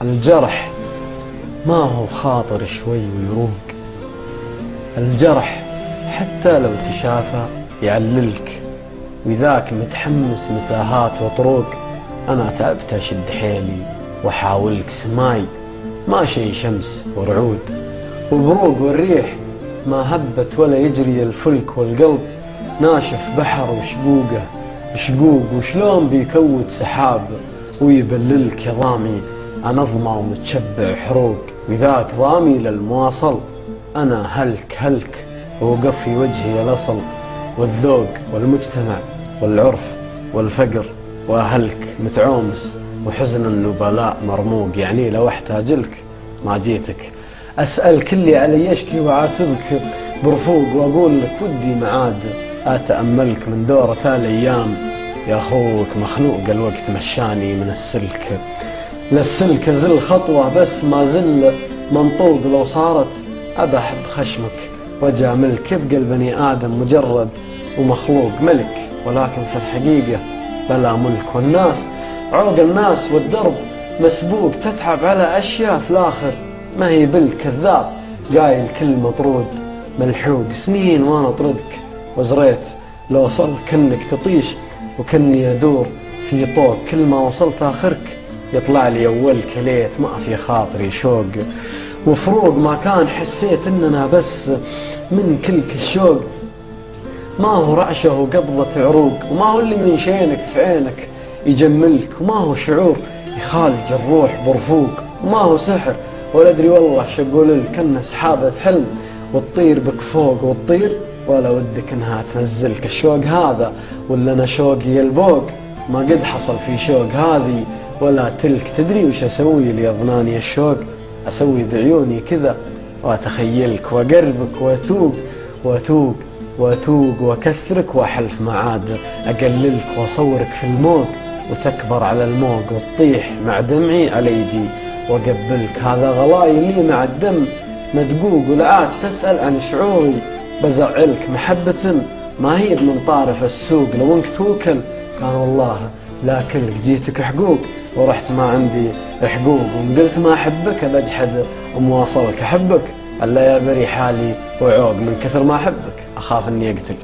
الجرح ما هو خاطر شوي ويروق، الجرح حتى لو تشافى يعللك، وذاك متحمس متاهات وطروق. أنا تعبت أشد حيلي وأحاولك سماي، ما شي شمس ورعود وبروق والريح ما هبت ولا يجري الفلك، والقلب ناشف بحر وشقوقه شقوق، وشلون بيكود سحاب ويبللك يا ضامي. أنا ظما ومتشبع حروق، وذاك ضامي للمواصل. أنا هلك هلك ووقف في وجهي الأصل، والذوق والمجتمع والعرف والفقر وأهلك متعومس، وحزن النبلاء مرموق. يعني لو احتاجلك ما جيتك، أسأل كلي علي يشكي وعاتبك برفوق، وأقول لك ودي معاد أتأملك من دورة الأيام. يا أخوك مخنوق الوقت مشاني من السلك للسلك، زل خطوة بس ما زل منطوق. لو صارت أبى أحب خشمك وجاملك، يبقى البني آدم مجرد ومخلوق ملك، ولكن في الحقيقة بلا ملك. والناس عوق الناس والدرب مسبوق، تتعب على أشياء في الآخر ما هي بالكذاب، قايل كل مطرود ملحوق. سنين وانا اطردك وزريت، لو وصلت كنك تطيش وكني ادور في طوق، كل ما وصلت اخرك يطلع لي اولك ليت، ما في خاطري شوق وفروق. ما كان حسيت اننا بس من كلك الشوق، ما هو رعشه وقبضة عروق، وما هو اللي من شينك في عينك يجملك، وما هو شعور يخالج الروح برفوق، وما هو سحر ولا ادري والله شقول لك. انه سحابة حلم وتطير بك فوق وتطير، ولا ودك انها تنزلك. الشوق هذا ولا انا شوقي البوق، ما قد حصل في شوق هذه ولا تلك. تدري وش اسوي اللي يظناني الشوق؟ اسوي بعيوني كذا واتخيلك واقربك واتوق واتوق واتوق واكثرك، واحلف معاد اقللك واصورك في الموج، وتكبر على الموج وتطيح مع دمعي على يدي وقبلك. هذا غلاي لي مع الدم مدقوق، ولعاد تسأل عن شعوري بزعلك. محبة ما هي من طارف السوق، لو انك توكل كان والله لاكلك. جيتك حقوق ورحت ما عندي حقوق، وان قلت ما احبك بجحد ومواصلك. احبك الا يا بري حالي وعوق، من كثر ما احبك اخاف اني اقتل.